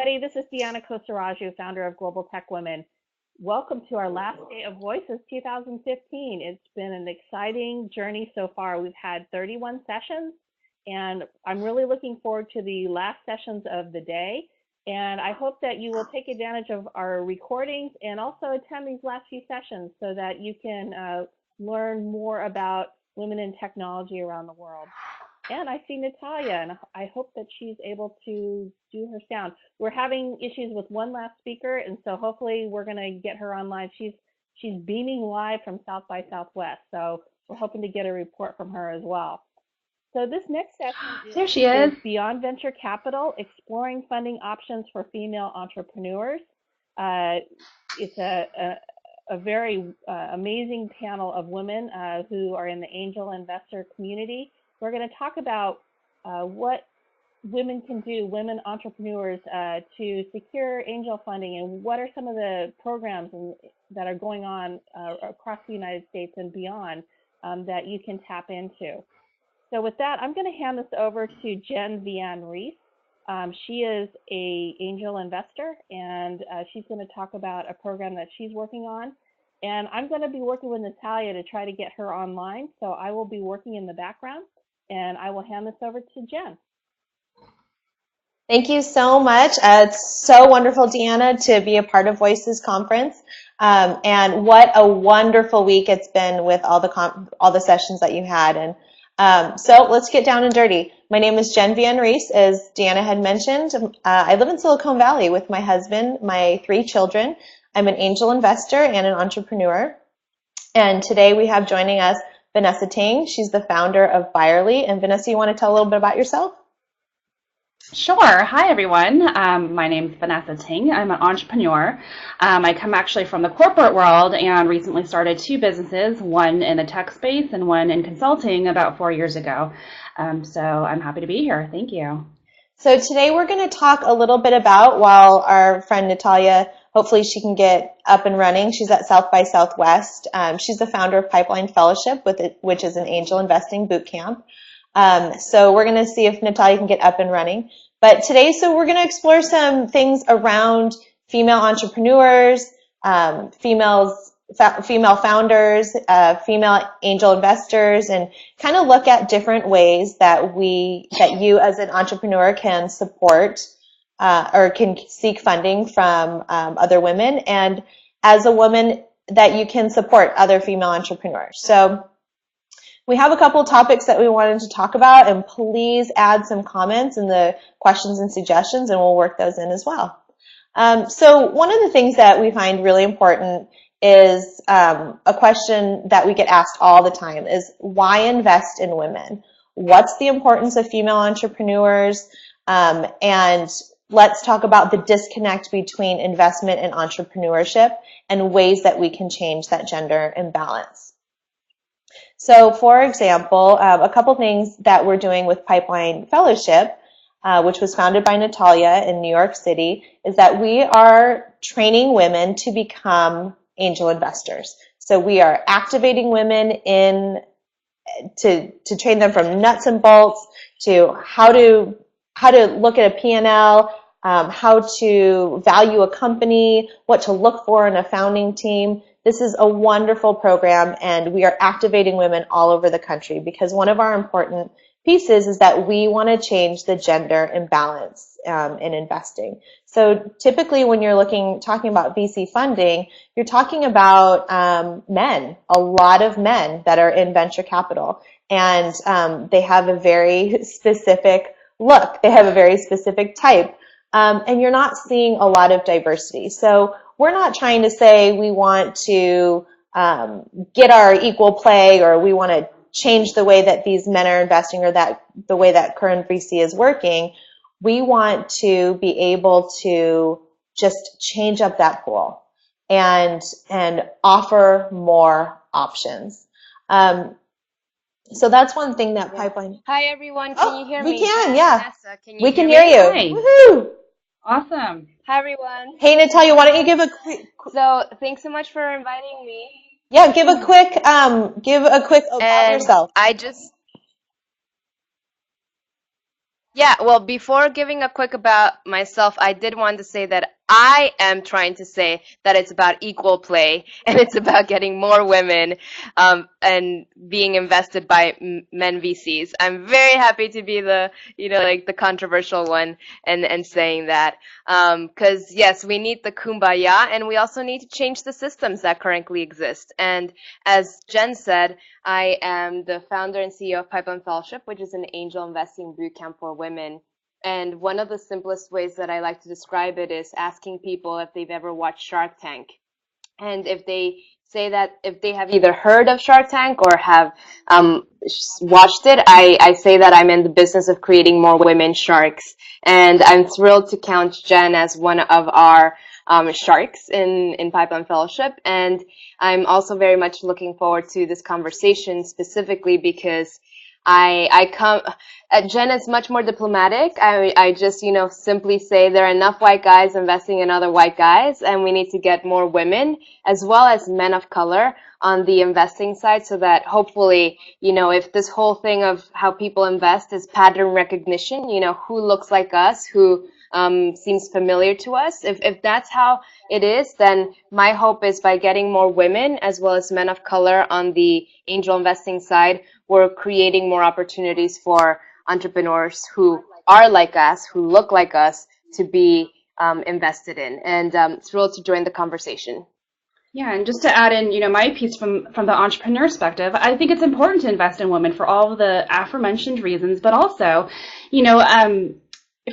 Everybody, this is Viane, founder of Global Tech Women. Welcome to our last day of Voices 2015. It's been an exciting journey so far. We've had 31 sessions, and I'm really looking forward to the last sessions of the day. And I hope that you will take advantage of our recordings and also attend these last few sessions so that you can learn more about women in technology around the world. And I see Natalia, and I hope that she's able to do her sound. We're having issues with one last speaker, and so hopefully we're going to get her online. She's beaming live from South by Southwest, so we're hoping to get a report from her as well. So this next session There she is. Beyond Venture Capital, Exploring Funding Options for Female Entrepreneurs. It's a very amazing panel of women who are in the angel investor community. We're going to talk about what women can do, women entrepreneurs, to secure angel funding, and what are some of the programs that are going on across the United States and beyond that you can tap into. So with that, I'm going to hand this over to Jenn Riese. She is an angel investor, and she's going to talk about a program that she's working on. And I'm going to be working with Natalia to try to get her online. So I will be working in the background. And I will hand this over to Jenn. Thank you so much. It's so wonderful, Deanna, to be a part of Voices Conference. And what a wonderful week it's been with all the sessions that you had. And so let's get down and dirty. My name is Jenn Riese, as Deanna had mentioned. I live in Silicon Valley with my husband, my 3 children. I'm an angel investor and an entrepreneur. And today we have joining us Vanessa Ting. She's the founder of Byerly. And Vanessa, you want to tell a little bit about yourself? Sure. Hi, everyone. My name is Vanessa Ting. I'm an entrepreneur. I come actually from the corporate world and recently started 2 businesses, one in the tech space and one in consulting about 4 years ago. So I'm happy to be here. Thank you. So today we're going to talk a little bit about, while our friend Natalia, hopefully she can get up and running. She's at South by Southwest. She's the founder of Pipeline Fellowship, which is an angel investing boot camp. So we're going to see if Natalia can get up and running. But today, so we're going to explore some things around female entrepreneurs, female founders, female angel investors, and kind of look at different ways that you as an entrepreneur can support or can seek funding from other women, and as a woman that you can support other female entrepreneurs. So we have a couple of topics that we wanted to talk about, and please add some comments in the questions and suggestions, and we'll work those in as well. So one of the things that we find really important is a question that we get asked all the time is, why invest in women? What's the importance of female entrepreneurs? And let's talk about the disconnect between investment and entrepreneurship and ways that we can change that gender imbalance. So, for example, a couple things that we're doing with Pipeline Fellowship, which was founded by Natalia in New York City, is that we are training women to become angel investors. So we are activating women to train them from nuts and bolts to how to look at a P&L, how to value a company, what to look for in a founding team. This is a wonderful program, and we are activating women all over the country because one of our important pieces is that we want to change the gender imbalance in investing. So typically when you're talking about VC funding, you're talking about men, a lot of men that are in venture capital, and they have a very specific look. They have a very specific type, and you're not seeing a lot of diversity. So we're not trying to say we want to get our equal play, or we want to change the way that these men are investing, or that the way that current VC is working. We want to be able to just change up that pool and offer more options. So that's one thing that Pipeline. Hi everyone, can you hear me? We can, yeah. Vanessa, can you we can hear hear me? you. Hi. Woohoo! Awesome. Hi everyone. Hey Natalia, why don't you give a quick? So thanks so much for inviting me. Yeah, give a quick about And yourself. Yeah, well, before giving a quick about myself, I did want to say that I am trying to say that it's about equal play and it's about getting more women and being invested by men VCs. I'm very happy to be the, like the controversial one and saying that. Because yes, we need the kumbaya and we also need to change the systems that currently exist. And as Jen said, I am the founder and CEO of Pipeline Fellowship, which is an angel investing bootcamp for women. And one of the simplest ways that I like to describe it is asking people if they've ever watched Shark Tank. And if they say that if they have either heard of Shark Tank or have watched it, I say that I'm in the business of creating more women sharks. And I'm thrilled to count Jenn as one of our sharks in Pipeline Fellowship. And I'm also very much looking forward to this conversation specifically because I come, Jen is much more diplomatic. I just, simply say there are enough white guys investing in other white guys, and we need to get more women as well as men of color on the investing side so that hopefully, if this whole thing of how people invest is pattern recognition, who looks like us, who seems familiar to us. If that's how it is, then my hope is by getting more women as well as men of color on the angel investing side, we're creating more opportunities for entrepreneurs who are like us, who look like us, to be invested in. And thrilled to join the conversation. Yeah, and just to add in, my piece from the entrepreneur perspective, I think it's important to invest in women for all of the aforementioned reasons, but also,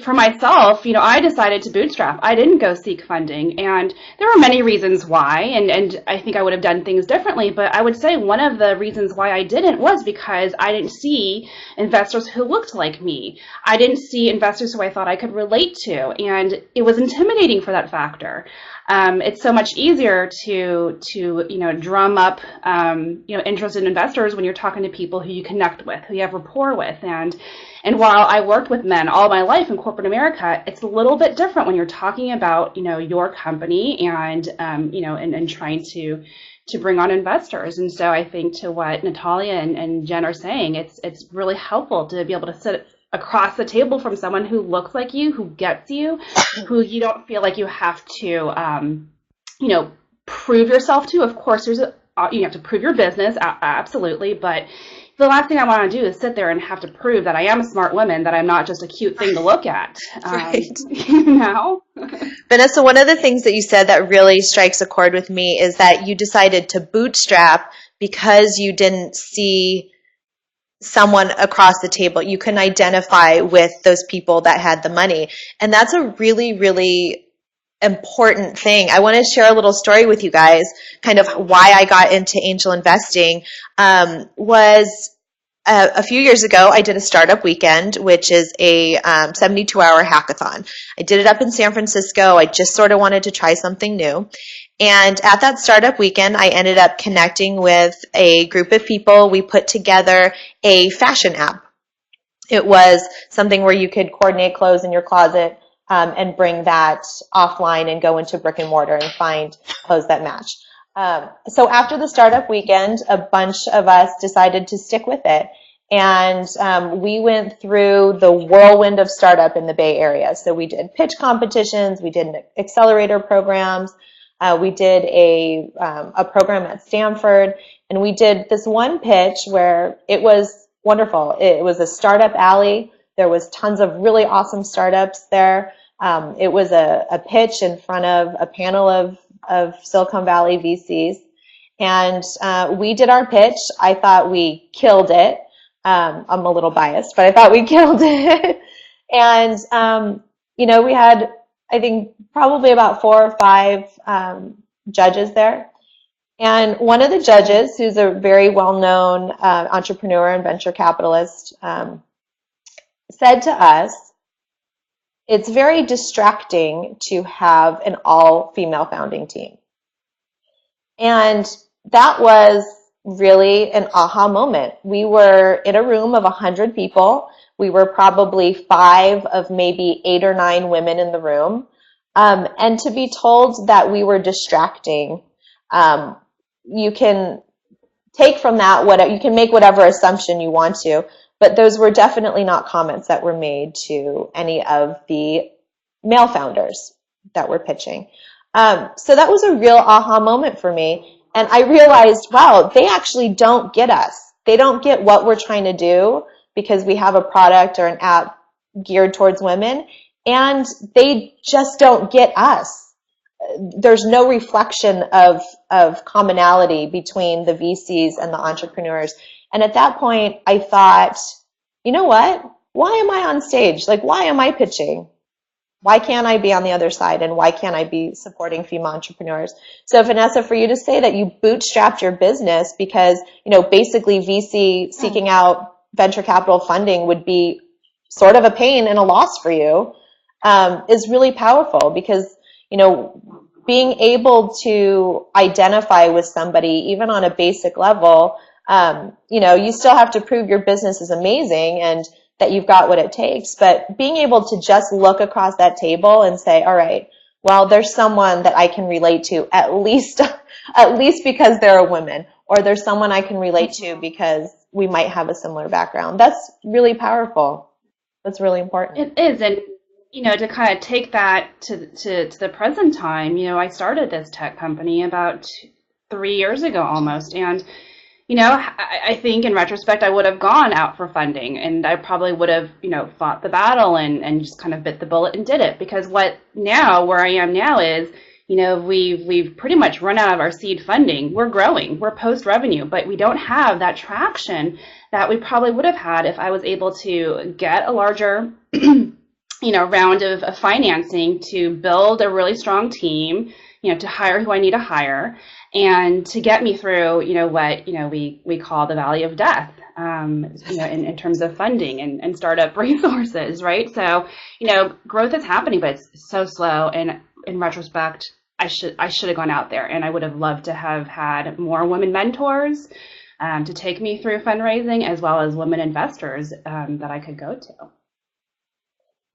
for myself, I decided to bootstrap. I didn't go seek funding, and there were many reasons why, and I think I would have done things differently, but I would say one of the reasons why I didn't was because I didn't see investors who looked like me. I didn't see investors who I thought I could relate to, and it was intimidating for that factor. It's so much easier to drum up interested investors when you're talking to people who you connect with, who you have rapport with, and while I worked with men all my life in corporate America, it's a little bit different when you're talking about your company and and trying to bring on investors. And so I think to what Natalia and Jen are saying, it's really helpful to be able to sit across the table from someone who looks like you, who gets you, who you don't feel like you have to, prove yourself to. Of course, you have to prove your business, absolutely, but the last thing I want to do is sit there and have to prove that I am a smart woman, that I'm not just a cute thing to look at. Right. Vanessa, one of the things that you said that really strikes a chord with me is that you decided to bootstrap because you didn't see someone across the table. You can identify with those people that had the money. And that's a really, really important thing. I want to share a little story with you guys, kind of why I got into angel investing. Was a few years ago, I did a startup weekend, which is a 72-hour hackathon. I did it up in San Francisco. I just sort of wanted to try something new. And at that startup weekend, I ended up connecting with a group of people. We put together a fashion app. It was something where you could coordinate clothes in your closet and bring that offline and go into brick and mortar and find clothes that match. So after the startup weekend, a bunch of us decided to stick with it. And we went through the whirlwind of startup in the Bay Area. So we did pitch competitions, we did accelerator programs, we did a program at Stanford, and we did this one pitch where it was wonderful. It was a startup alley. There was tons of really awesome startups there. It was a pitch in front of a panel of Silicon Valley VCs. And we did our pitch. I thought we killed it. I'm a little biased, but I thought we killed it. And, we had, I think, probably about 4 or 5 judges there. And one of the judges, who's a very well-known entrepreneur and venture capitalist, said to us, "It's very distracting to have an all-female founding team." And that was really an aha moment. We were in a room of 100 people. We were probably 5 of maybe 8 or 9 women in the room. And to be told that we were distracting, you can take from that you can make whatever assumption you want to, But those were definitely not comments that were made to any of the male founders that were pitching. So that was a real aha moment for me. And I realized, wow, they actually don't get us. They don't get what we're trying to do because we have a product or an app geared towards women. And they just don't get us. There's no reflection of commonality between the VCs and the entrepreneurs. And at that point, I thought, you know what? Why am I on stage? Like, why am I pitching? Why can't I be on the other side? And why can't I be supporting female entrepreneurs? So Vanessa, for you to say that you bootstrapped your business because, basically VC seeking out venture capital funding would be sort of a pain and a loss for you, is really powerful because, being able to identify with somebody, even on a basic level, you still have to prove your business is amazing and that you've got what it takes. But being able to just look across that table and say, all right, well, there's someone that I can relate to at least because they're a woman, or there's someone I can relate to because we might have a similar background. That's really powerful. That's really important. It is. And, to kind of take that to the present time, I started this tech company about 3 years ago almost. And, I think in retrospect, I would have gone out for funding and I probably would have, fought the battle and just kind of bit the bullet and did it. Because where I am now is, we've pretty much run out of our seed funding. We're growing, we're post revenue, but we don't have that traction that we probably would have had if I was able to get a larger round of financing to build a really strong team, to hire who I need to hire, and to get me through, what we call the valley of death, in terms of funding and startup resources, right? So, growth is happening, but it's so slow. And in retrospect, I should have gone out there, and I would have loved to have had more women mentors to take me through fundraising, as well as women investors that I could go to.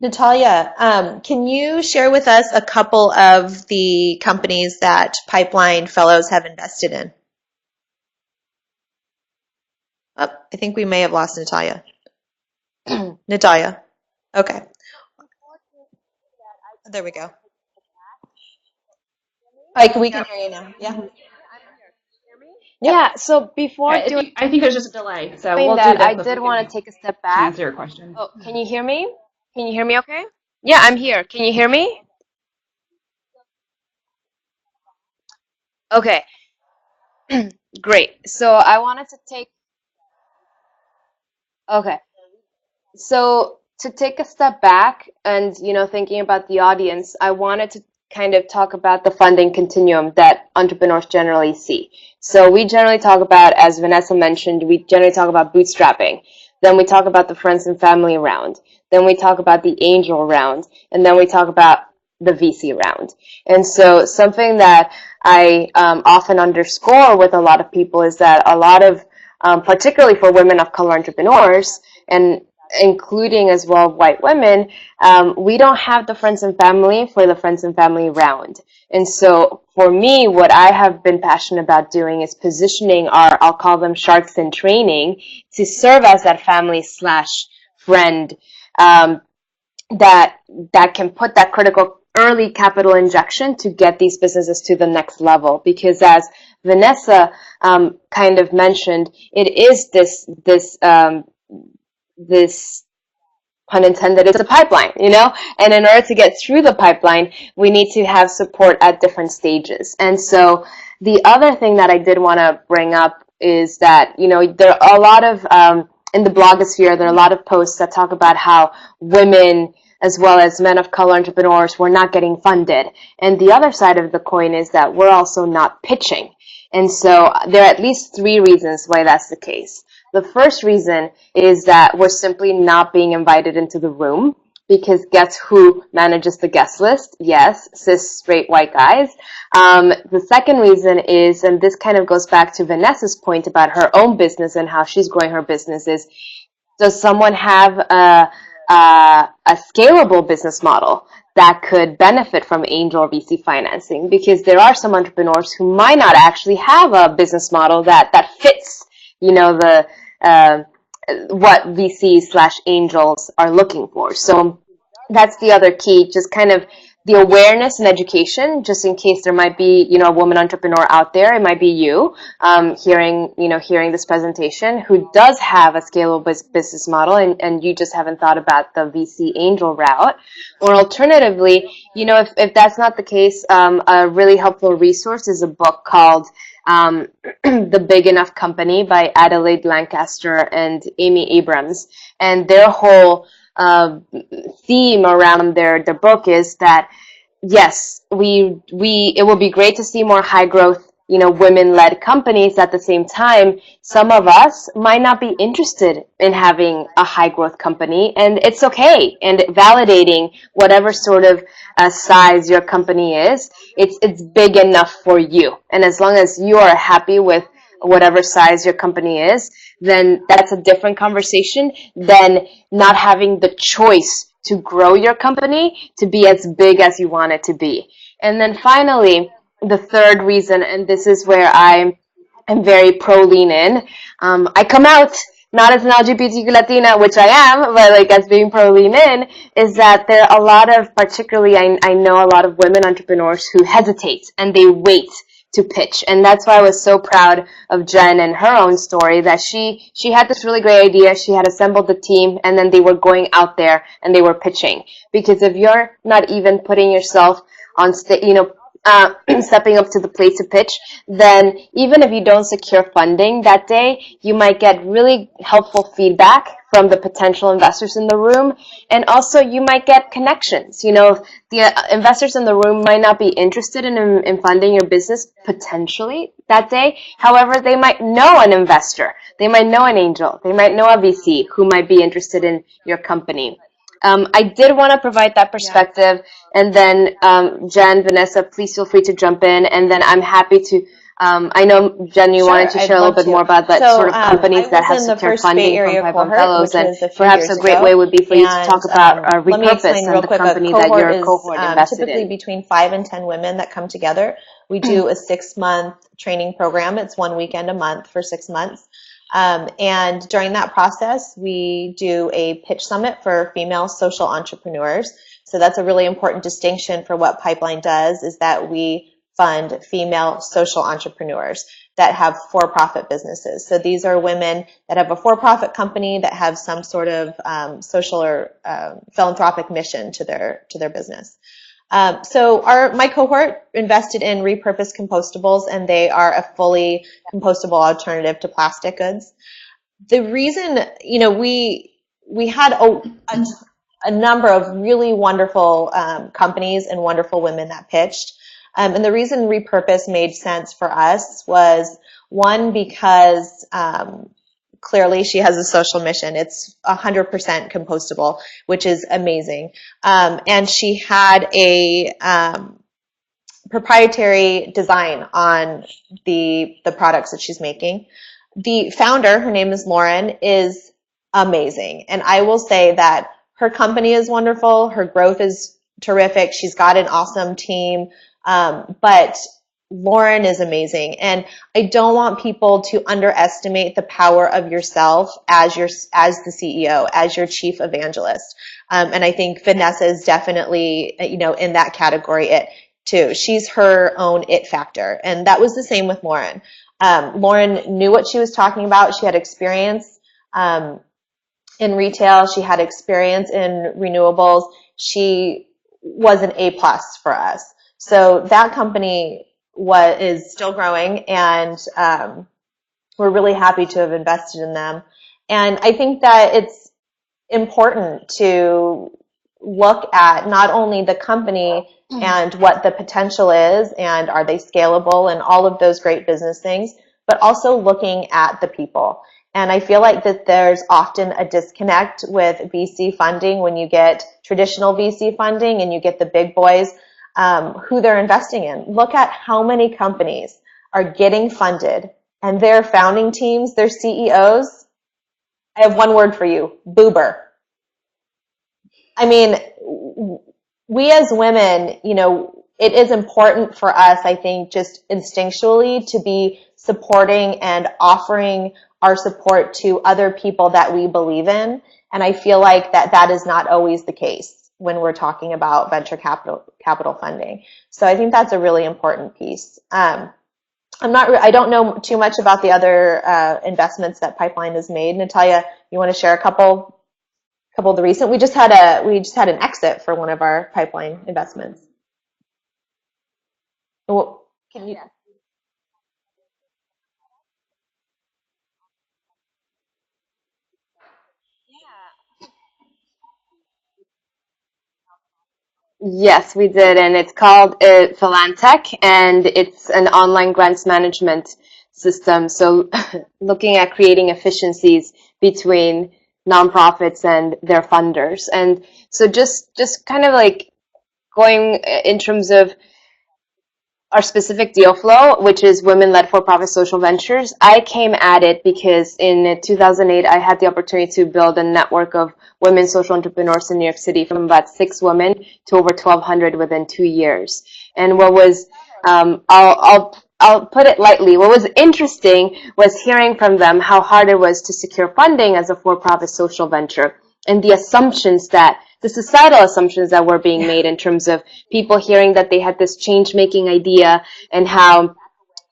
Natalia, can you share with us a couple of the companies that Pipeline Fellows have invested in? Oh, I think we may have lost Natalia. Natalia. Okay. There we go. We can hear you now. Yeah. Yeah, so before I think there's just a delay, so we'll do that, this. I did want to take a step To back. answer your question. Oh, can you hear me? Can you hear me okay? Yeah, I'm here. Can you hear me? Okay, great. So I wanted to take a step back and, thinking about the audience, I wanted to kind of talk about the funding continuum that entrepreneurs generally see. So we generally talk about, as Vanessa mentioned, we generally talk about bootstrapping. Then we talk about the friends and family round. Then we talk about the angel round. And then we talk about the VC round. And so something that I often underscore with a lot of people is that a lot of, particularly for women of color entrepreneurs, and including as well white women, we don't have the friends and family for the friends and family round. And so for me, what I have been passionate about doing is positioning I'll call them sharks in training, to serve as that family / friend that can put that critical early capital injection to get these businesses to the next level. Because as Vanessa kind of mentioned, it is this pun intended, it's a pipeline, and in order to get through the pipeline, we need to have support at different stages. And so the other thing that I did want to bring up is that, there are a lot of, in the blogosphere, there are a lot of posts that talk about how women as well as men of color entrepreneurs were not getting funded. And the other side of the coin is that we're also not pitching. And so there are at least 3 reasons why that's the case. The first reason is that we're simply not being invited into the room, because guess who manages the guest list? Yes, cis, straight, white guys. The second reason is, and this kind of goes back to Vanessa's point about her own business and how she's growing her business, is, does someone have a scalable business model that could benefit from angel or VC financing? Because there are some entrepreneurs who might not actually have a business model that fits, what VCs/angels are looking for. So that's the other key, just kind of the awareness and education, just in case there might be, a woman entrepreneur out there, it might be you, hearing this presentation, who does have a scalable business model, and you just haven't thought about the VC angel route. Or alternatively, if that's not the case, a really helpful resource is a book called The Big Enough Company by Adelaide Lancaster and Amy Abrams. And their whole theme around their book is that, yes, it will be great to see more high growth, women-led companies. At the same time, some of us might not be interested in having a high growth company, and it's okay. And validating whatever sort of size your company is, it's big enough for you. And as long as you are happy with whatever size your company is, then that's a different conversation than not having the choice to grow your company to be as big as you want it to be. And then finally, the third reason, and this is where I am very pro lean in, I come out not as an LGBTQ Latina, which I am, but like as being pro lean in, is that there are a lot of, particularly I know a lot of women entrepreneurs who hesitate and they wait to pitch. And that's why I was so proud of Jenn and her own story, that she had this really great idea, she had assembled the team, and then they were going out there and they were pitching. Because if you're not even putting yourself on stage, stepping up to the plate to pitch, then even if you don't secure funding that day, you might get really helpful feedback from the potential investors in the room, and also you might get connections. The investors in the room might not be interested in funding your business potentially that day. However, they might know an investor, they might know an angel, they might know a VC who might be interested in your company. I did want to provide that perspective, and then Jenn, Vanessa, please feel free to jump in, and then I'm happy to. I know, Jenn, you wanted to share a little bit more about that sort of companies that have secured funding from Pipeline Fellows, and perhaps a great way would be for you to talk about Repurpose and the company that your cohort invested typically in. Between 5 and 10 women that come together. We do a 6-month training program. It's one weekend a month for 6 months. And during that process, we do a pitch summit for female social entrepreneurs. So that's a really important distinction for what Pipeline does, is that we fund female social entrepreneurs that have for-profit businesses. So these are women that have a for-profit company that have some sort of social or philanthropic mission to their business. So my cohort invested in Repurpose compostables, and they are a fully compostable alternative to plastic goods. The reason, we had a number of really wonderful companies and wonderful women that pitched. And the reason Repurpose made sense for us was, one, because clearly she has a social mission. It's 100% compostable, which is amazing. And she had a proprietary design on the products that she's making. The founder, her name is Lauren, is amazing. And I will say that her company is wonderful. Her growth is terrific. She's got an awesome team. But Lauren is amazing. And I don't want people to underestimate the power of yourself as the CEO, as your chief evangelist. And I think Vanessa is definitely, in that category too. She's her own it factor. And that was the same with Lauren. Lauren knew what she was talking about. She had experience in retail. She had experience in renewables. She was an A+ for us. So that company is still growing, and we're really happy to have invested in them. And I think that it's important to look at not only the company and what the potential is, and are they scalable, and all of those great business things, but also looking at the people. And I feel like that there's often a disconnect with VC funding when you get traditional VC funding and you get the big boys who they're investing in. Look at how many companies are getting funded, and their founding teams, their CEOs, I have one word for you: boober. I mean, we as women, it is important for us, I think, just instinctually to be supporting and offering our support to other people that we believe in. And I feel like that is not always the case when we're talking about venture capital funding. So I think that's a really important piece. I don't know too much about the other investments that Pipeline has made. Natalia, you want to share a couple of the recent? We just had an exit for one of our Pipeline investments. Well, can you? Yes, we did, and it's called Philantech, and it's an online grants management system. So, looking at creating efficiencies between nonprofits and their funders, and so just kind of like going in terms of our specific deal flow, which is women-led for-profit social ventures. I came at it because in 2008, I had the opportunity to build a network of women social entrepreneurs in New York City from about 6 women to over 1,200 within 2 years. And what was, I'll put it lightly, what was interesting was hearing from them how hard it was to secure funding as a for-profit social venture, and the societal assumptions that were being made in terms of people hearing that they had this change-making idea, and how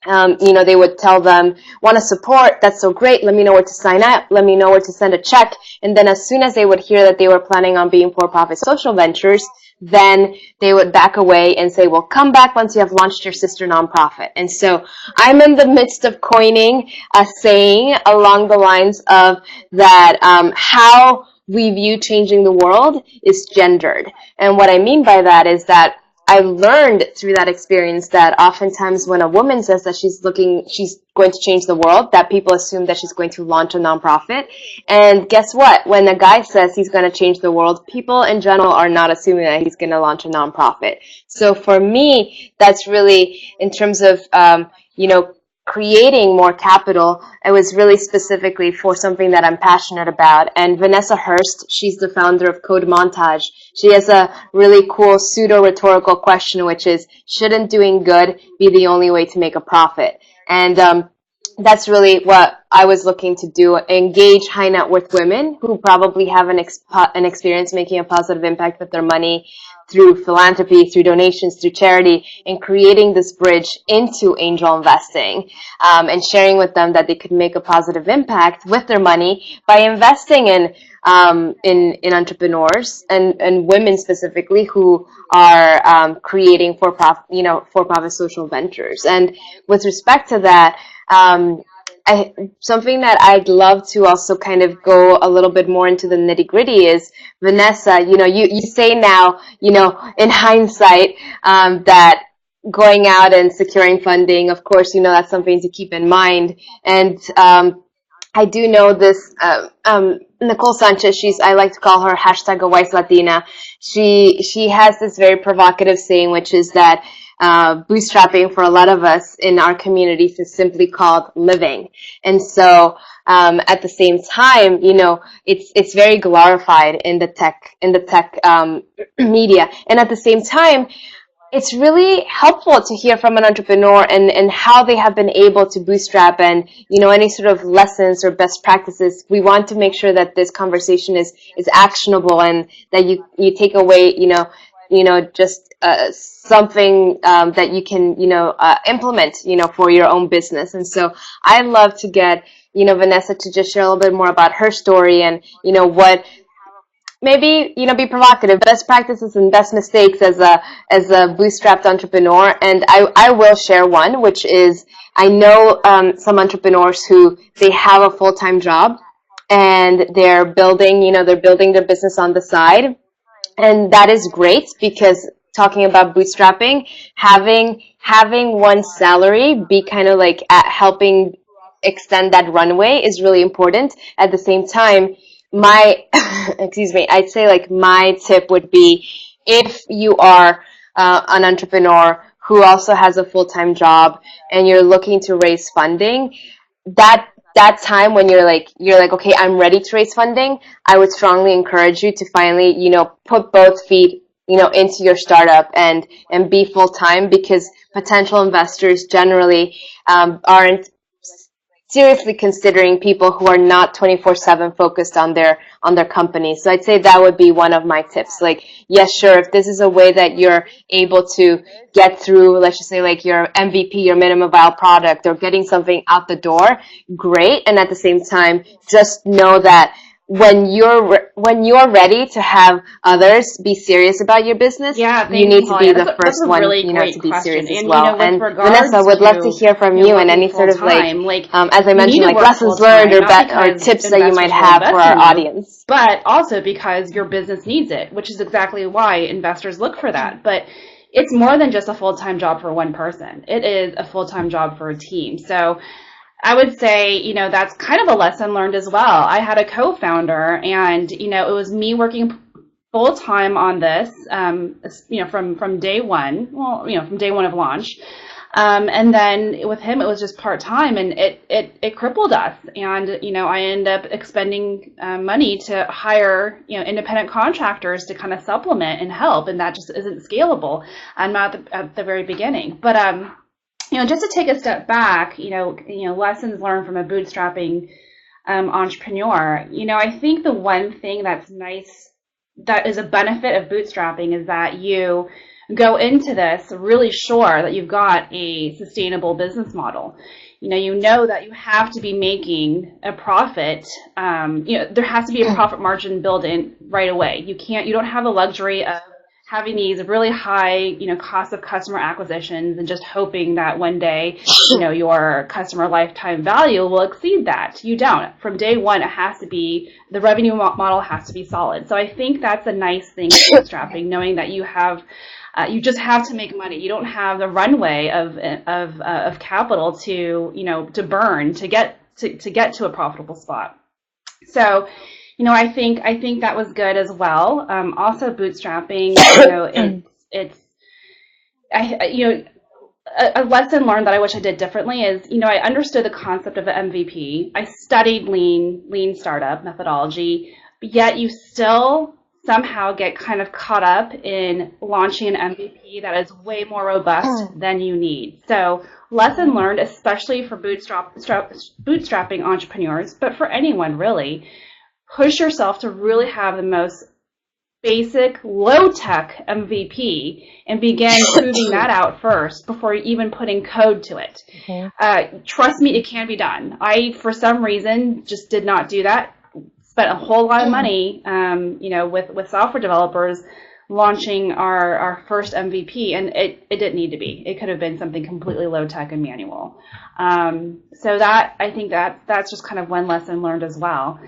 they would tell them, want to support, that's so great, let me know where to sign up, let me know where to send a check. And then as soon as they would hear that they were planning on being for-profit social ventures, then they would back away and say, well, come back once you have launched your sister nonprofit. And so I'm in the midst of coining a saying along the lines of that how we view changing the world is gendered. And what I mean by that is that I learned through that experience that oftentimes when a woman says that she's going to change the world, that people assume that she's going to launch a nonprofit. And guess what? When a guy says he's going to change the world, people in general are not assuming that he's going to launch a nonprofit. So for me, that's really in terms of, creating more capital, it was really specifically for something that I'm passionate about. And Vanessa Hurst, she's the founder of Code Montage. She has a really cool pseudo-rhetorical question, which is, shouldn't doing good be the only way to make a profit? And that's really what I was looking to do, engage high net worth women who probably have an experience making a positive impact with their money through philanthropy, through donations, through charity, and creating this bridge into angel investing, and sharing with them that they could make a positive impact with their money by investing in entrepreneurs and women specifically who are creating for-profit social ventures. And with respect to that, something that I'd love to also kind of go a little bit more into the nitty gritty is, Vanessa, you say now, in hindsight, that going out and securing funding, of course, that's something to keep in mind. And I do know this, Nicole Sanchez, I like to call her hashtag a wise Latina. She has this very provocative saying, which is that bootstrapping for a lot of us in our communities is simply called living. And so at the same time, it's very glorified in the tech media. And at the same time, it's really helpful to hear from an entrepreneur and how they have been able to bootstrap, and any sort of lessons or best practices. We want to make sure that this conversation is actionable, and that you take away just something that you can implement for your own business. And so I'd love to get Vanessa to just share a little bit more about her story, and what maybe be provocative, best practices and best mistakes as a bootstrapped entrepreneur. And I will share one, which is, I know some entrepreneurs who they have a full-time job and they're building their business on the side, and that is great, because talking about bootstrapping, having one salary be kind of like helping extend that runway is really important. At the same time, I'd say like my tip would be, if you are an entrepreneur who also has a full-time job and you're looking to raise funding, that time when you're like, okay, I'm ready to raise funding, I would strongly encourage you to finally, put both feet, into your startup and be full-time, because potential investors generally aren't seriously considering people who are not 24/7 focused on their company. So I'd say that would be one of my tips. Like, yes, sure, if this is a way that you're able to get through, let's just say like your MVP, your minimum viable product, or getting something out the door, great. And at the same time, just know that when you're ready to have others be serious about your business, Yeah, you thank you, need to be Natalia. the That's first a one, really you know, great to be question. serious as And, well. with And regards Vanessa, would love to to, hear from you and working any full sort of like, time, like, as I you need mentioned, to like work full lessons learned time, or not or because tips that you might investors will have for invest our in you, audience. but also because your business needs it, which is exactly why investors look for that. But it's more than just a full-time job for one person. It is a full-time job for a team. So I would say, that's kind of a lesson learned as well. I had a co-founder, and, it was me working full time on this, from day one, from day one of launch. And then with him, it was just part time, and it crippled us. And, I ended up expending money to hire, independent contractors to kind of supplement and help. And that just isn't scalable. Not at the very beginning. But, just to take a step back, lessons learned from a bootstrapping entrepreneur. I think the one thing that's nice, that is a benefit of bootstrapping, is that you go into this really sure that you've got a sustainable business model. You know that you have to be making a profit. There has to be a profit margin built in right away. You don't have the luxury of having these really high, cost of customer acquisitions and just hoping that one day, your customer lifetime value will exceed that. You don't. From day one, the revenue model has to be solid. So I think that's a nice thing with bootstrapping, knowing that you just have to make money. You don't have the runway of capital to burn to get to a profitable spot. So, I think that was good as well. Also, bootstrapping, a lesson learned that I wish I did differently is, I understood the concept of the MVP. I studied lean startup methodology, but yet you still somehow get kind of caught up in launching an MVP that is way more robust than you need. So, lesson learned, especially for bootstrapping entrepreneurs, but for anyone really. Push yourself to really have the most basic, low-tech MVP and begin proving that out first before even putting code to it. Trust me, it can be done. I, for some reason, just did not do that. Spent a whole lot of money, with software developers launching our first MVP, and it didn't need to be. It could have been something completely low-tech and manual. So that, I think that's just kind of one lesson learned as well.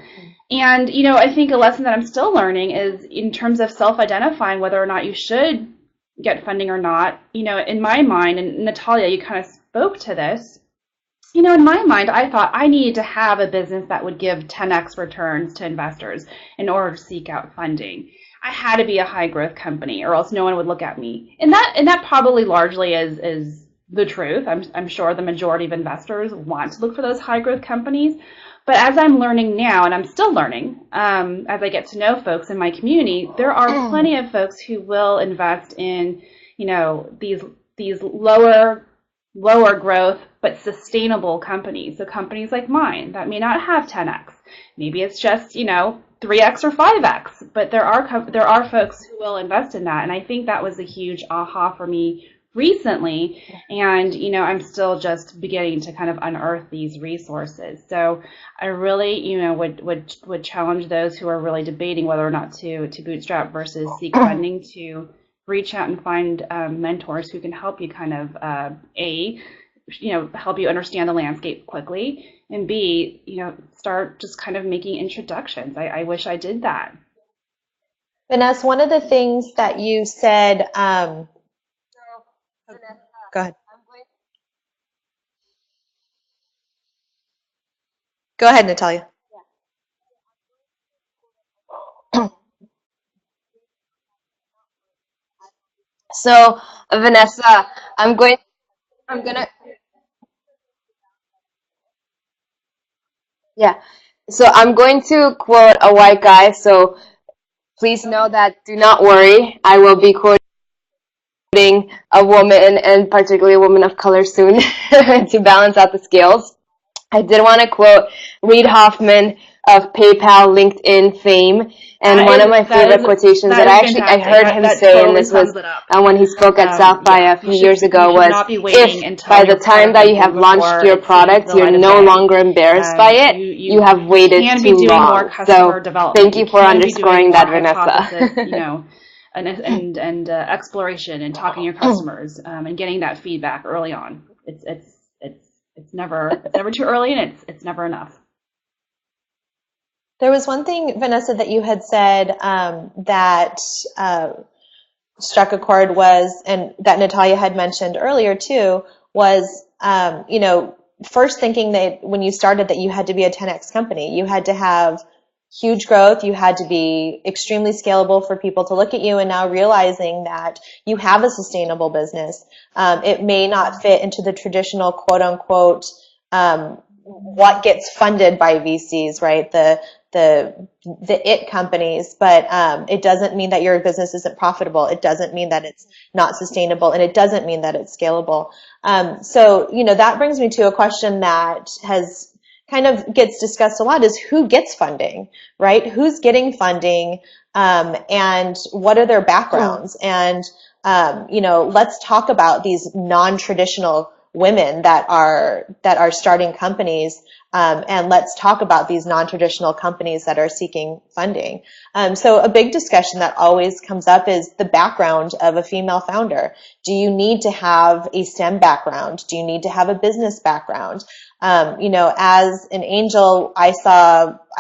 And, I think a lesson that I'm still learning is in terms of self-identifying whether or not you should get funding or not. In my mind, and Natalia, you kind of spoke to this, in my mind, I thought I needed to have a business that would give 10x returns to investors in order to seek out funding. I had to be a high growth company or else no one would look at me. And that probably largely is the truth. I'm sure the majority of investors want to look for those high growth companies. But as I'm learning now, and I'm still learning, as I get to know folks in my community, there are plenty of folks who will invest in, these lower growth but sustainable companies. So companies like mine that may not have 10x. Maybe it's just 3x or 5x. But there are folks who will invest in that, and I think that was a huge aha for me recently, and I'm still just beginning to kind of unearth these resources. So I really would challenge those who are really debating whether or not to bootstrap versus seek funding to reach out and find mentors who can help you kind of help you understand the landscape quickly, and B, start just kind of making introductions. I wish I did that. Vanessa, one of the things that you said, go ahead. Go ahead, Natalia. So, Vanessa, I'm gonna, yeah. So I'm going to quote a white guy. So please know that, do not worry. I will be quoting a woman, and particularly a woman of color soon, to balance out the scales. I did want to quote Reid Hoffman of PayPal, LinkedIn fame. And one of my favorite quotations that I heard him say, and this was when he spoke at South by a few years ago, was if by the time that you have launched your product, you're no longer embarrassed by it, you have waited too long. So thank you for underscoring that, Vanessa. Exploration and talking to your customers and getting that feedback early on. It's never too early, and it's never enough. There was one thing, Vanessa, that you had said that struck a chord was, and that Natalia had mentioned earlier too, was, first thinking that when you started that you had to be a 10x company. You had to have huge growth. You had to be extremely scalable for people to look at you, and now realizing that you have a sustainable business. It may not fit into the traditional quote unquote, what gets funded by VCs, right? The it companies, but it doesn't mean that your business isn't profitable. It doesn't mean that it's not sustainable, and it doesn't mean that it's scalable. So that brings me to a question that has kind of gets discussed a lot, is who gets funding, right? Who's getting funding, and what are their backgrounds? And let's talk about these non-traditional women that are starting companies, and let's talk about these non-traditional companies that are seeking funding. So a big discussion that always comes up is the background of a female founder. Do you need to have a STEM background? Do you need to have a business background? As an angel, I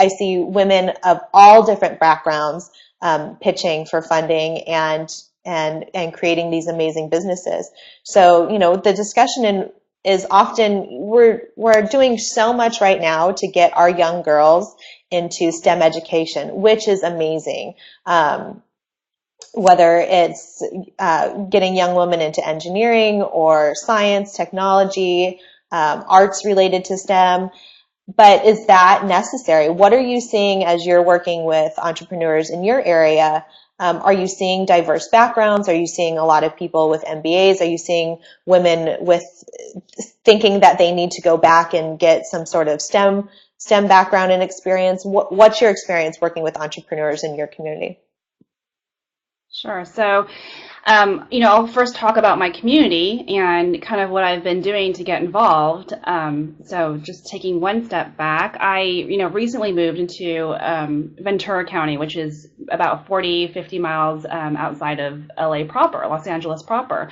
see women of all different backgrounds pitching for funding and creating these amazing businesses. So, the discussion is often we're doing so much right now to get our young girls into STEM education, which is amazing. Whether it's getting young women into engineering or science, technology, arts related to STEM. But is that necessary? What are you seeing as you're working with entrepreneurs in your area? Are you seeing diverse backgrounds? Are you seeing a lot of people with MBAs? Are you seeing women with thinking that they need to go back and get some sort of STEM background and experience? What's your experience working with entrepreneurs in your community? Sure. So, I'll first talk about my community and kind of what I've been doing to get involved. So just taking one step back, I, recently moved into Ventura County, which is about 50 miles outside of LA proper, Los Angeles proper.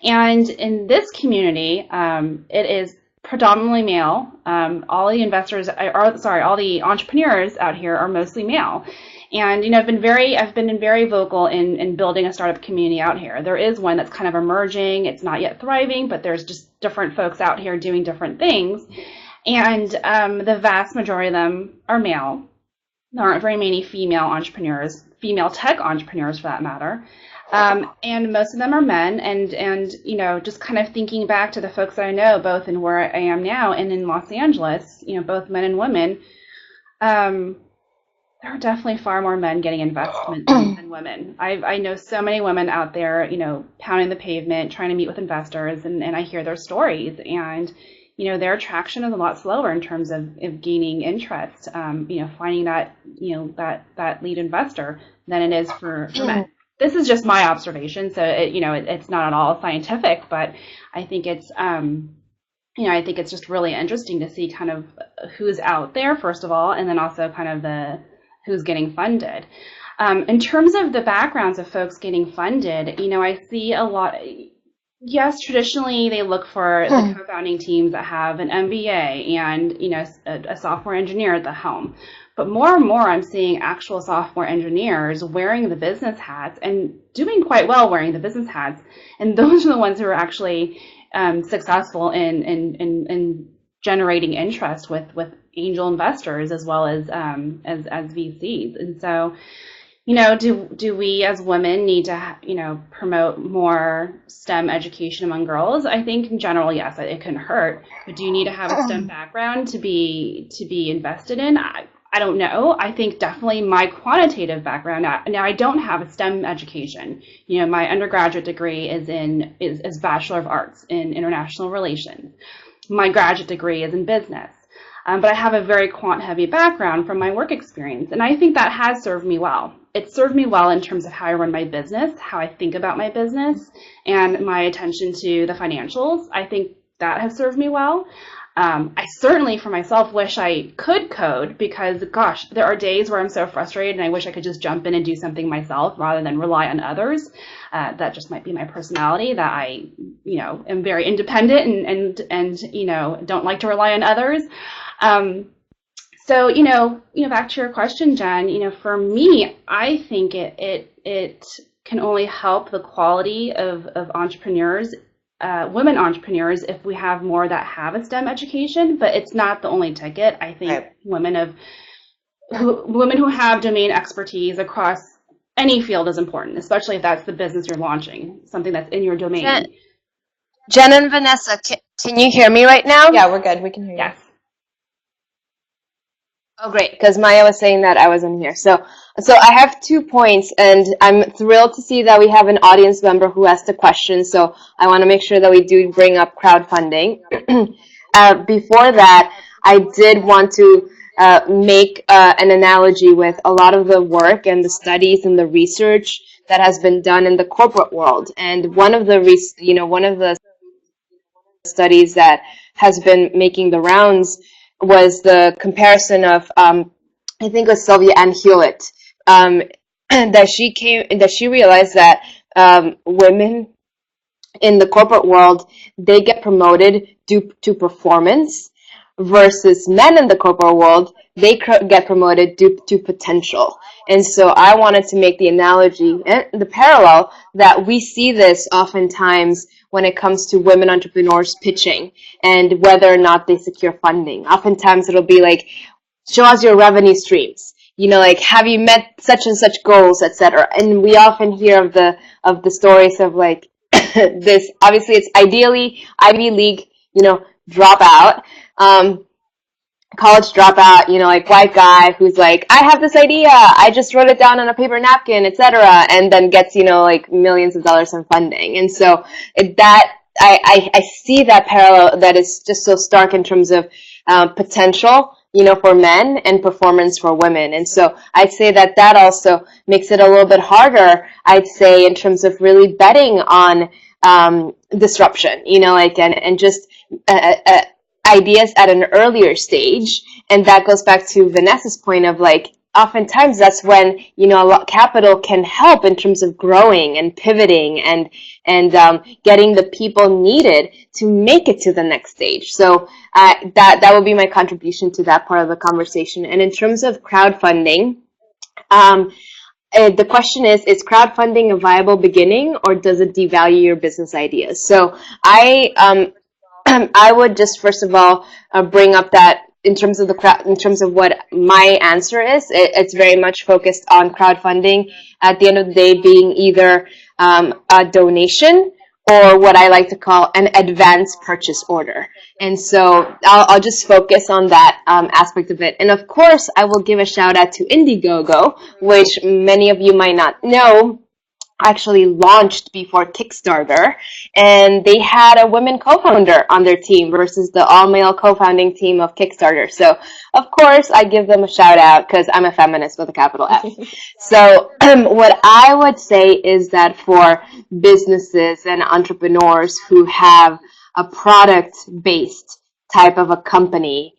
And in this community, it is predominantly male. All the entrepreneurs out here are mostly male. And I've been very vocal in building a startup community out here. There is one that's kind of emerging. It's not yet thriving, but there's just different folks out here doing different things. And the vast majority of them are male. There aren't very many female entrepreneurs, female tech entrepreneurs for that matter. And most of them are men. And just kind of thinking back to the folks I know, both in where I am now and in Los Angeles, both men and women, there are definitely far more men getting investment than women. I know so many women out there, pounding the pavement, trying to meet with investors, and I hear their stories, and their traction is a lot slower in terms of gaining interest, finding that that lead investor than it is for men. This is just my observation, so it's not at all scientific, but I think it's I think it's just really interesting to see kind of who's out there first of all, and then also kind of who's getting funded. In terms of the backgrounds of folks getting funded, I see a lot. Yes, traditionally they look for the co-founding teams that have an MBA and a software engineer at the helm. But more and more, I'm seeing actual software engineers wearing the business hats and doing quite well wearing the business hats. And those are the ones who are actually successful in generating interest with angel investors as well as VCs. And so, do we as women need to, promote more STEM education among girls? I think in general, yes, it couldn't hurt. But do you need to have a STEM background to be invested in? I don't know. I think definitely my quantitative background. Now I don't have a STEM education. My undergraduate degree is Bachelor of Arts in International Relations. My graduate degree is in business. But I have a very quant-heavy background from my work experience, and I think that has served me well. It served me well in terms of how I run my business, how I think about my business, and my attention to the financials. I think that has served me well. I certainly, for myself, wish I could code because, gosh, there are days where I'm so frustrated and I wish I could just jump in and do something myself rather than rely on others. That just might be my personality, that I, am very independent and don't like to rely on others. So, back to your question, Jen, for me, I think it can only help the quality of entrepreneurs, women entrepreneurs, if we have more that have a STEM education, but it's not the only ticket. I think Right. women who have domain expertise across any field is important, especially if that's the business you're launching, something that's in your domain. Jenn and Vanessa, can you hear me right now? Yeah, we're good. We can hear you. Yes. Oh, great, because Maya was saying that I wasn't here. So I have 2 points, and I'm thrilled to see that we have an audience member who asked a question. So I want to make sure that we do bring up crowdfunding. Before that, I did want to make an analogy with a lot of the work and the studies and the research that has been done in the corporate world. And one of the studies that has been making the rounds was the comparison of I think it was Sylvia Ann Hewlett, that she realized that women in the corporate world, they get promoted due to performance, versus men in the corporate world, they get promoted due to potential. And so I wanted to make the analogy and the parallel that we see this oftentimes when it comes to women entrepreneurs pitching and whether or not they secure funding. Oftentimes it'll be like, show us your revenue streams. Like, have you met such and such goals, etc. And we often hear of the stories of like this. Obviously, it's ideally Ivy League, dropout, college dropout, like white guy who's like, I have this idea, I just wrote it down on a paper napkin, etc. And then gets, like millions of dollars in funding. And so I see that parallel that is just so stark in terms of potential, for men and performance for women. And so I'd say that also makes it a little bit harder, I'd say, in terms of really betting on disruption, and just ideas at an earlier stage. And that goes back to Vanessa's point of like, oftentimes that's when, a lot capital can help in terms of growing and pivoting and getting the people needed to make it to the next stage. So that would be my contribution to that part of the conversation. And in terms of crowdfunding, the question is crowdfunding a viable beginning, or does it devalue your business ideas? So I would just first of all bring up that in terms of what my answer is, it's very much focused on crowdfunding at the end of the day being either a donation or what I like to call an advance purchase order. And so I'll just focus on that aspect of it. And of course, I will give a shout out to Indiegogo, which many of you might not know actually launched before Kickstarter, and they had a women co-founder on their team versus the all-male co-founding team of Kickstarter. So, of course, I give them a shout-out because I'm a feminist with a capital F. So, what I would say is that for businesses and entrepreneurs who have a product-based type of a company,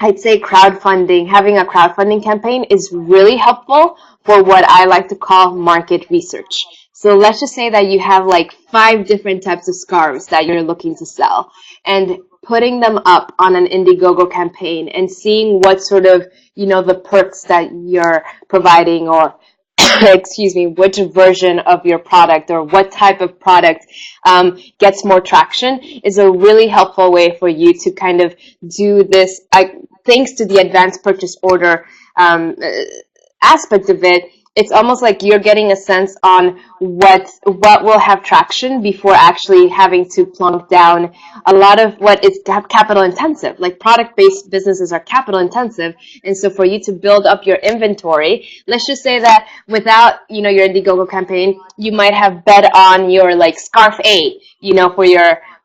I'd say having a crowdfunding campaign is really helpful for what I like to call market research. So let's just say that you have like 5 different types of scarves that you're looking to sell, and putting them up on an Indiegogo campaign and seeing what sort of, the perks that you're providing, or which version of your product or what type of product gets more traction is a really helpful way for you to kind of do this. Thanks to the advanced purchase order aspect of it, it's almost like you're getting a sense on what will have traction before actually having to plunk down a lot of what is capital intensive. Like product-based businesses are capital intensive, and so for you to build up your inventory, let's just say that without your Indiegogo campaign, you might have bet on your like scarf A,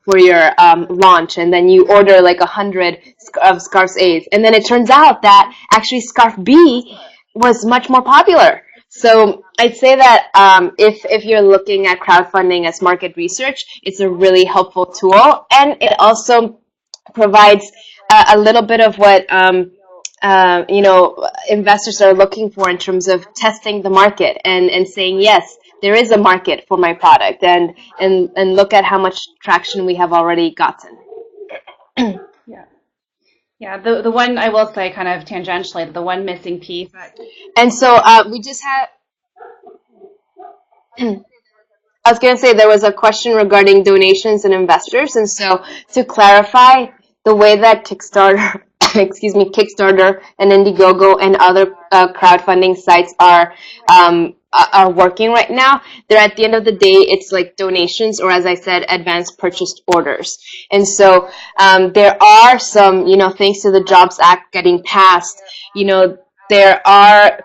for your launch, and then you order like 100 of scarves A's. And then it turns out that actually scarf B was much more popular. So I'd say that if you're looking at crowdfunding as market research, it's a really helpful tool, and it also provides a little bit of what investors are looking for in terms of testing the market and saying, yes, there is a market for my product, and look at how much traction we have already gotten. Yeah. Yeah, the one I will say kind of tangentially, the one missing piece. And so we just had, I was going to say there was a question regarding donations and investors. And so to clarify, the way that Kickstarter, Kickstarter and Indiegogo and other crowdfunding sites are working right now, they're at the end of the day, it's like donations, or as I said, advanced purchased orders. And so there are some, thanks to the Jobs Act getting passed, there are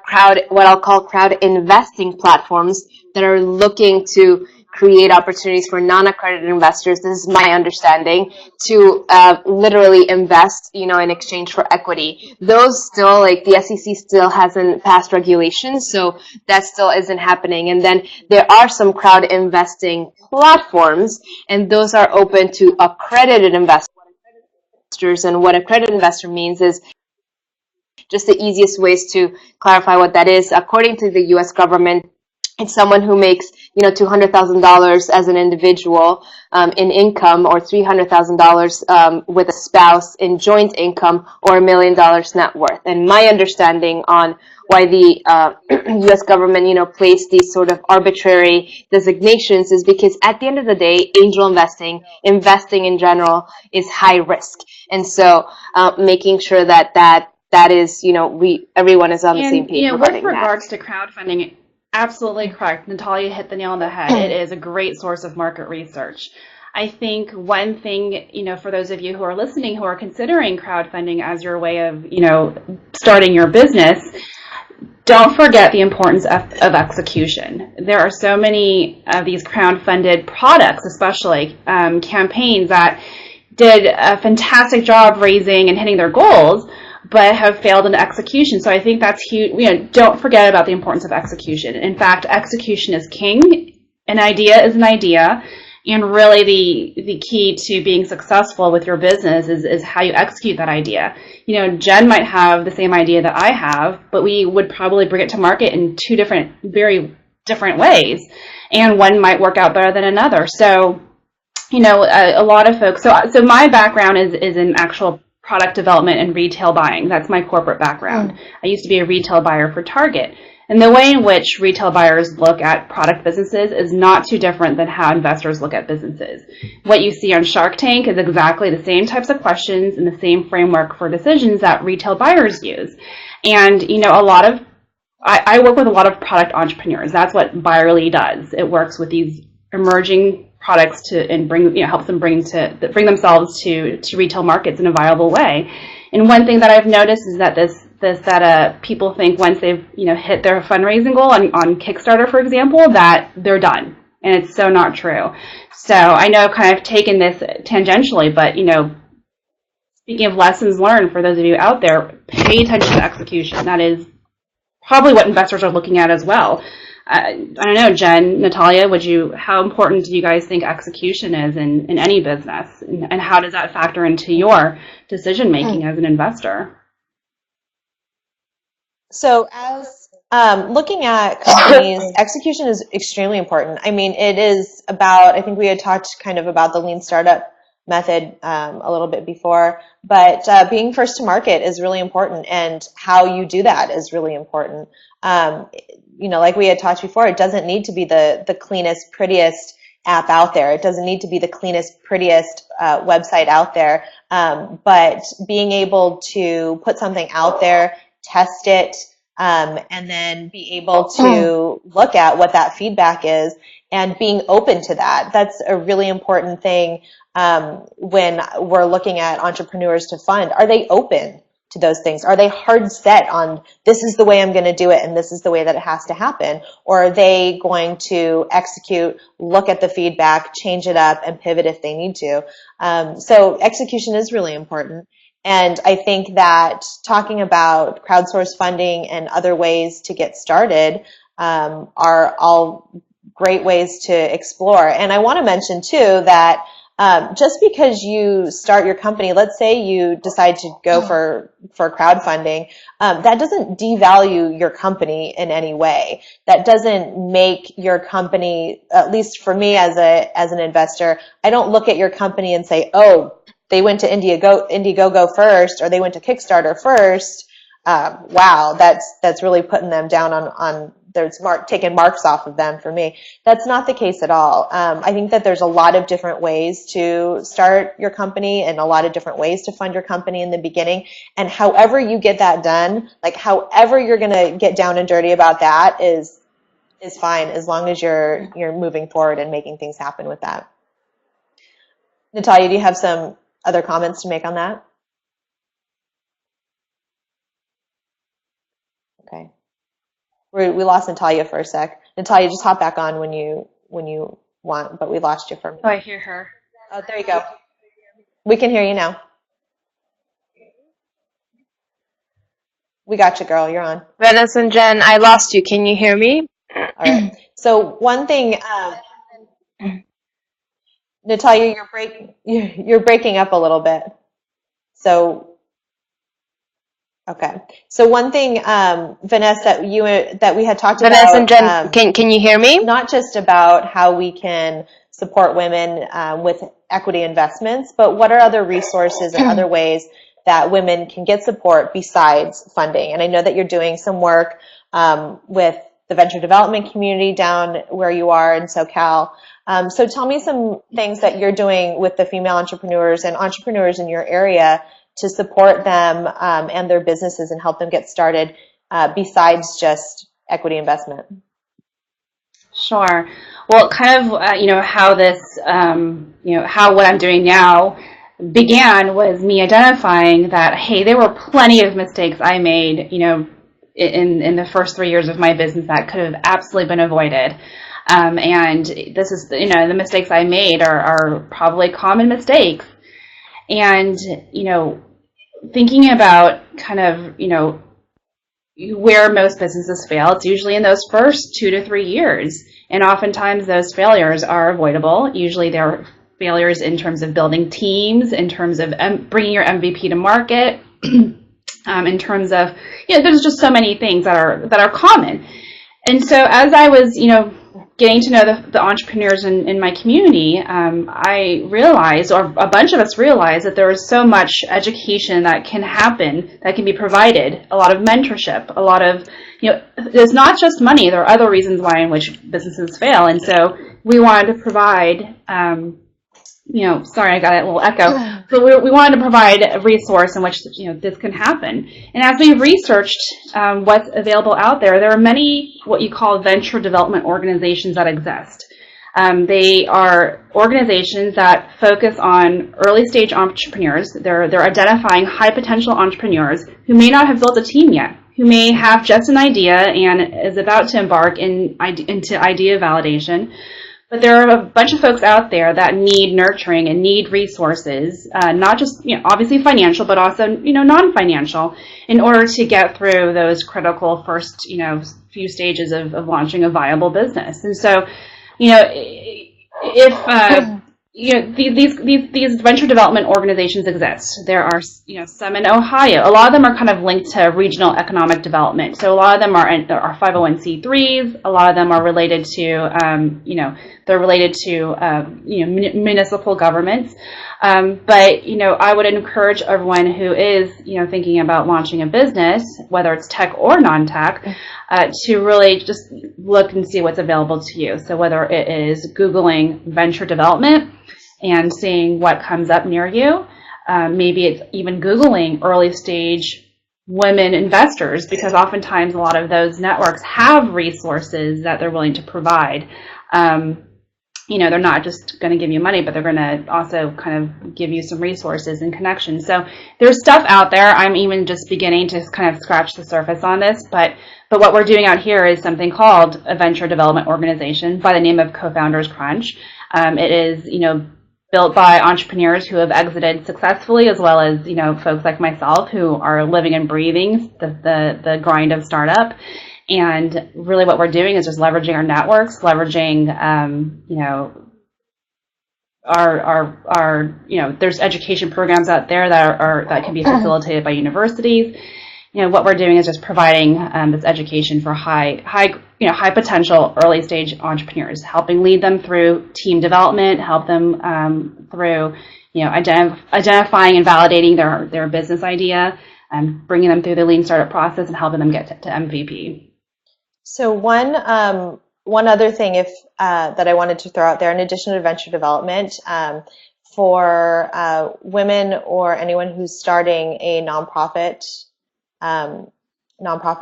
what I'll call crowd investing platforms that are looking to create opportunities for non-accredited investors, this is my understanding, to literally invest, in exchange for equity. Those still, like the SEC still hasn't passed regulations, so that still isn't happening. And then there are some crowd investing platforms, and those are open to accredited investors. And what accredited investor means is, just the easiest ways to clarify what that is, according to the U.S. government, it's someone who makes, $200,000 as an individual in income, or $300,000 with a spouse in joint income, or $1 million net worth. And my understanding on why the U.S. government, placed these sort of arbitrary designations is because at the end of the day, angel investing in general, is high risk. And so making sure that is, everyone is on the same page regarding that. With regards to crowdfunding, absolutely correct. Natalia hit the nail on the head. It is a great source of market research. I think one thing, for those of you who are listening who are considering crowdfunding as your way of, starting your business, don't forget the importance of execution. There are so many of these crowdfunded products, especially campaigns, that did a fantastic job raising and hitting their goals, but have failed in execution. So I think that's huge. Don't forget about the importance of execution. In fact, execution is king. An idea is an idea. And really the key to being successful with your business is how you execute that idea. Jenn might have the same idea that I have, but we would probably bring it to market in two very different ways. And one might work out better than another. So, a lot of folks, so my background is in actual product development and retail buying. That's my corporate background. I used to be a retail buyer for Target. And the way in which retail buyers look at product businesses is not too different than how investors look at businesses. What you see on Shark Tank is exactly the same types of questions and the same framework for decisions that retail buyers use. And, I work with a lot of product entrepreneurs. That's what Buyerly does. It works with these emerging products helps them bring themselves to retail markets in a viable way. And one thing that I've noticed is that people think once they've hit their fundraising goal on Kickstarter, for example, that they're done, and it's so not true. So I know I've kind of taken this tangentially, but speaking of lessons learned for those of you out there, pay attention to execution. That is probably what investors are looking at as well. I don't know, Jenn, Natalia, how important do you guys think execution is in any business? And how does that factor into your decision making as an investor? So as looking at companies, execution is extremely important. I mean, it is about, I think we had talked kind of about the lean startup method a little bit before, but being first to market is really important, and how you do that is really important. Like we had talked before, it doesn't need to be the cleanest, prettiest app out there. It doesn't need to be the cleanest, prettiest website out there. But being able to put something out there, test it, and then be able to look at what that feedback is and being open to that. That's a really important thing when we're looking at entrepreneurs to fund. Are they open to those things? Are they hard set on this is the way I'm going to do it and this is the way that it has to happen? Or are they going to execute, look at the feedback, change it up, and pivot if they need to? So execution is really important. And I think that talking about crowdsourced funding and other ways to get started are all great ways to explore. And I want to mention too that just because you start your company, let's say you decide to go for crowdfunding, that doesn't devalue your company in any way. That doesn't make your company, at least for me as an investor, I don't look at your company and say, oh, they went to Indiegogo first, or they went to Kickstarter first. Wow, that's really putting them down on there's taking marks off of them for me. That's not the case at all. I think that there's a lot of different ways to start your company and a lot of different ways to fund your company in the beginning. And however you get that done, like however you're going to get down and dirty about that is fine, as long as you're moving forward and making things happen with that. Natalia, do you have some other comments to make on that? Okay. We lost Natalia for a sec. Natalia, just hop back on when you want, but we lost you for a minute. Oh, I hear her. Oh, there you go. We can hear you now. We got you, girl. You're on. Vanessa and Jen, I lost you. Can you hear me? All right. So one thing, Natalia, you're breaking up a little bit. So. Okay. So one thing, Vanessa, that we had talked about. Vanessa and Jen, can you hear me? Not just about how we can support women with equity investments, but what are other resources and other ways that women can get support besides funding? And I know that you're doing some work with the venture development community down where you are in SoCal. So tell me some things that you're doing with the female entrepreneurs and entrepreneurs in your area to support them and their businesses and help them get started besides just equity investment. Sure. Well, kind of, how this, how what I'm doing now began was me identifying that, hey, there were plenty of mistakes I made, in the first 3 years of my business that could have absolutely been avoided. And this is, the mistakes I made are probably common mistakes. And, thinking about kind of, where most businesses fail, it's usually in those first 2 to 3 years. And oftentimes those failures are avoidable. Usually they're failures in terms of building teams, in terms of bringing your MVP to market, in terms of, there's just so many things that are common. And so as I was, getting to know the entrepreneurs in my community, I realized, or a bunch of us realized, that there is so much education that can happen, that can be provided, a lot of mentorship, a lot of, there's not just money, there are other reasons why in which businesses fail. And so we wanted to provide, sorry, I got a little echo. So we wanted to provide a resource in which, this can happen. And as we researched what's available out there, there are many what you call venture development organizations that exist. They are organizations that focus on early stage entrepreneurs. They're identifying high potential entrepreneurs who may not have built a team yet, who may have just an idea and is about to embark into idea validation. But there are a bunch of folks out there that need nurturing and need resources, not just, obviously financial, but also, non-financial, in order to get through those critical first, few stages of launching a viable business. And so, if these venture development organizations exist. There are, some in Ohio. A lot of them are kind of linked to regional economic development. So a lot of them are 501c3s. A lot of them are related to, they're related to, municipal governments. But, I would encourage everyone who is, thinking about launching a business, whether it's tech or non-tech, to really just look and see what's available to you. So whether it is Googling venture development and seeing what comes up near you, maybe it's even Googling early stage women investors, because oftentimes a lot of those networks have resources that they're willing to provide. They're not just going to give you money, but they're going to also kind of give you some resources and connections. So there's stuff out there. I'm even just beginning to kind of scratch the surface on this, but what we're doing out here is something called a venture development organization by the name of Co-Founders Crunch. It is, built by entrepreneurs who have exited successfully, as well as, you know, folks like myself who are living and breathing the grind of startup. And really what we're doing is just leveraging our networks, leveraging, you know, you know, there's education programs out there that can be facilitated by universities. You know, what we're doing is just providing this education for high potential early stage entrepreneurs, helping lead them through team development, help them through, you know, identifying and validating their business idea, and bringing them through the lean startup process and helping them get to MVP. So one other thing that I wanted to throw out there, in addition to venture development, for women or anyone who's starting a nonprofit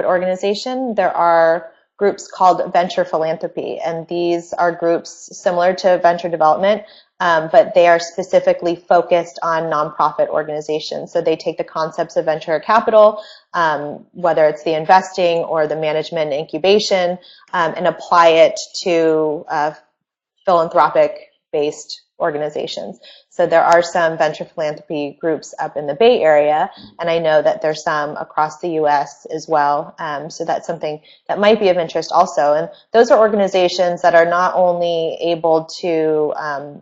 organization, there are groups called venture philanthropy, and these are groups similar to venture development, but they are specifically focused on nonprofit organizations. So they take the concepts of venture capital, whether it's the investing or the management and incubation, and apply it to philanthropic-based organizations. So there are some venture philanthropy groups up in the Bay Area, and I know that there's some across the U.S. as well. So that's something that might be of interest also. And those are organizations that are not only able to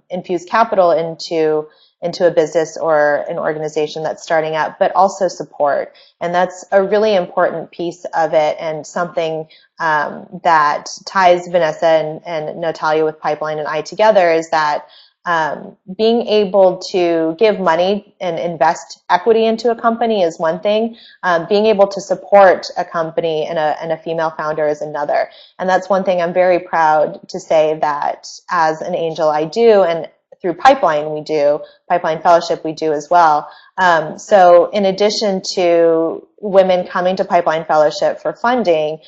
infuse capital into a business or an organization that's starting up, but also support. And that's a really important piece of it, and something that ties Vanessa and Natalia with Pipeline and I together is that being able to give money and invest equity into a company is one thing. Being able to support a company and a female founder is another. And that's one thing I'm very proud to say that as an angel I do, and through Pipeline we do, Pipeline Fellowship we do as well. So in addition to women coming to Pipeline Fellowship for funding,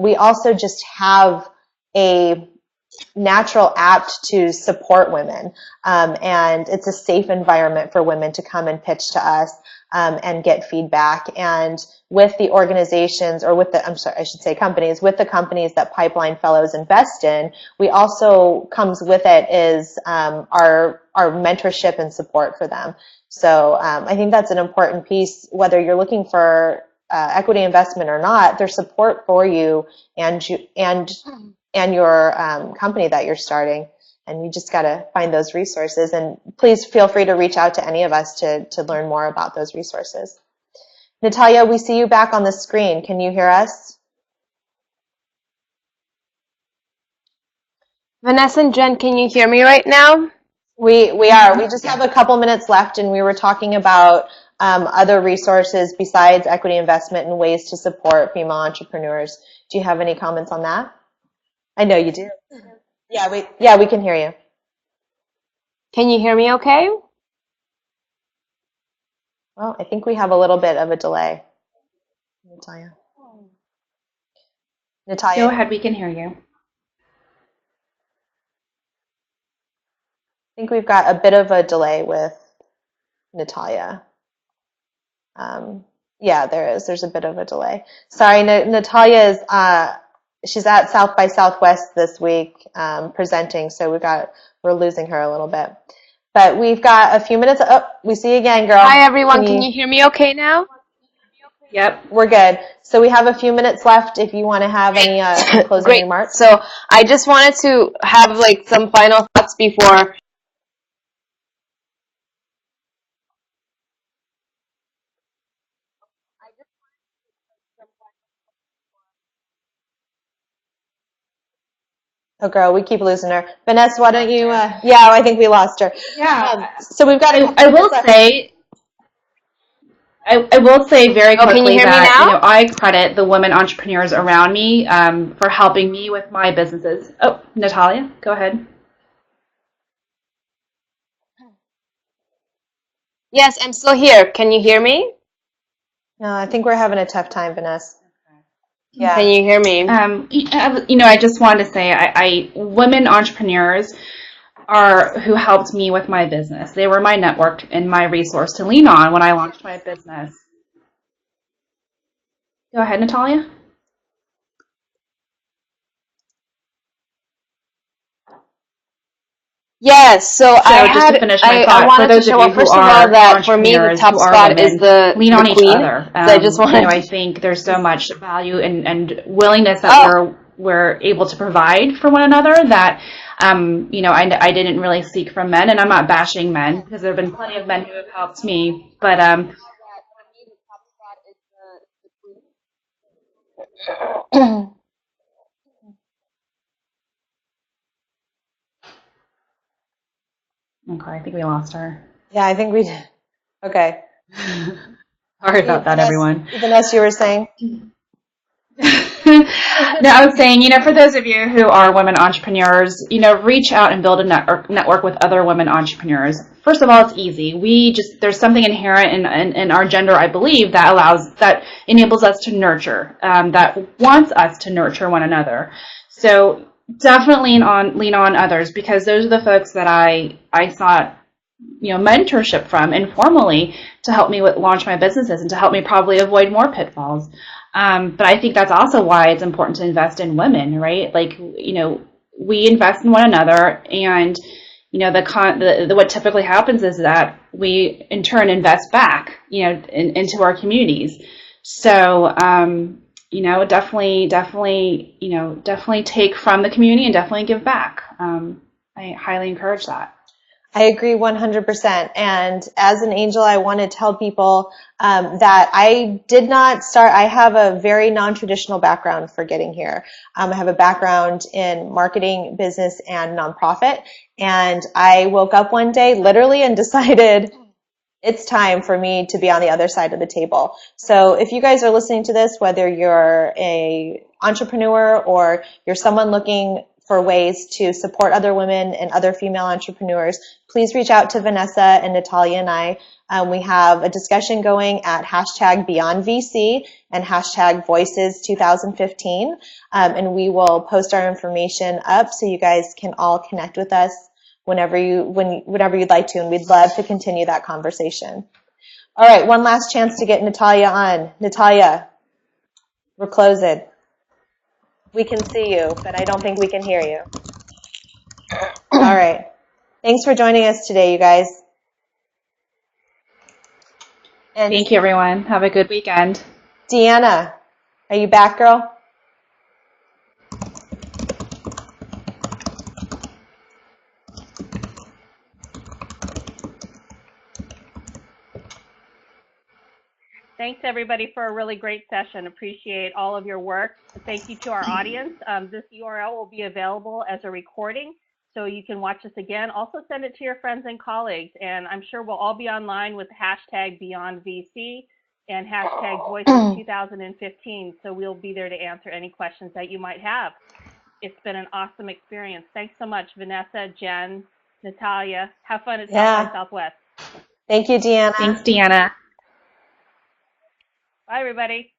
we also just have a natural apt to support women, and it's a safe environment for women to come and pitch to us and get feedback. And with the organizations, or with the, I should say companies, with the companies that Pipeline Fellows invest in, we also, comes with it is our mentorship and support for them. So I think that's an important piece, whether you're looking for equity investment or not. There's support for you and your company that you're starting, and you just got to find those resources. And please feel free to reach out to any of us to learn more about those resources. Natalia, we see you back on the screen. Can you hear us? Vanessa and Jen, can you hear me right now? We are. We just have a couple minutes left, and we were talking about other resources besides equity investment and ways to support female entrepreneurs. Do you have any comments on that? I know you do. Yeah, we can hear you. Can you hear me okay? Well, I think we have a little bit of a delay. Natalia. Go ahead, we can hear you. I think we've got a bit of a delay with Natalia. Yeah, there is. There's a bit of a delay. Sorry, Natalia is she's at South by Southwest this week presenting, so we're losing her a little bit. But we've got a few minutes. Oh, we see you again, girl. Hi, everyone. Can you hear me okay now? Yep. We're good. So we have a few minutes left if you want to have any closing Great. remarks. So I just wanted to have like some final thoughts before. Oh, girl, we keep losing her. Vanessa, why don't you? Yeah, I think we lost her. Yeah. So we've got. I will say very quickly can you hear me that now? you know, I credit the women entrepreneurs around me for helping me with my businesses. Oh, Natalia, go ahead. Yes, I'm still here. Can you hear me? No, I think we're having a tough time, Vanessa. Yeah. Can you hear me? You know, I just wanted to say, women entrepreneurs are who helped me with my business. They were my network and my resource to lean on when I launched my business. Go ahead, Natalia. Yes, so just to finish my I thought, for wanted to those show, of you well, who first of all, are that for me, the entrepreneurs, top who are spot is women, lean on the each queen. other. So I just wanted I to, think there's so much value and willingness that oh, we're able to provide for one another that, I didn't really seek from men, and I'm not bashing men because there have been plenty of men who have helped me, but, okay, I think we lost her. Yeah, I think we did. Okay. Sorry about that, everyone. Vanessa, you were saying? No, I was saying, for those of you who are women entrepreneurs, reach out and build a network with other women entrepreneurs. First of all, it's easy. There's something inherent in our gender, I believe, that enables us to nurture, that wants us to nurture one another. So definitely lean on others, because those are the folks that I sought mentorship from informally to help me launch my businesses and to help me probably avoid more pitfalls. But I think that's also why it's important to invest in women, right? Like, we invest in one another, and what typically happens is that we in turn invest back, into our communities. So, definitely take from the community and definitely give back. I highly encourage that. I agree 100%. And as an angel, I want to tell people that I did not start, I have a very non-traditional background for getting here. I have a background in marketing, business, and nonprofit. And I woke up one day literally and decided it's time for me to be on the other side of the table. So if you guys are listening to this, whether you're a entrepreneur or you're someone looking for ways to support other women and other female entrepreneurs, please reach out to Vanessa and Natalia and I. We have a discussion going at #BeyondVC and #Voices2015. And we will post our information up so you guys can all connect with us whenever you'd like to, and we'd love to continue that conversation. All right, one last chance to get Natalia on. Natalia, we're closing. We can see you, but I don't think we can hear you. All right. Thanks for joining us today, you guys. And thank you, everyone. Have a good weekend. Deanna, are you back, girl? Thanks, everybody, for a really great session. Appreciate all of your work. Thank you to our audience. This URL will be available as a recording, so you can watch this again. Also, send it to your friends and colleagues, and I'm sure we'll all be online with #BeyondVC and #Voices2015, so we'll be there to answer any questions that you might have. It's been an awesome experience. Thanks so much, Vanessa, Jenn, Natalia. Have fun at South by Southwest. Thank you, Deanna. Thanks, Deanna. Bye, everybody.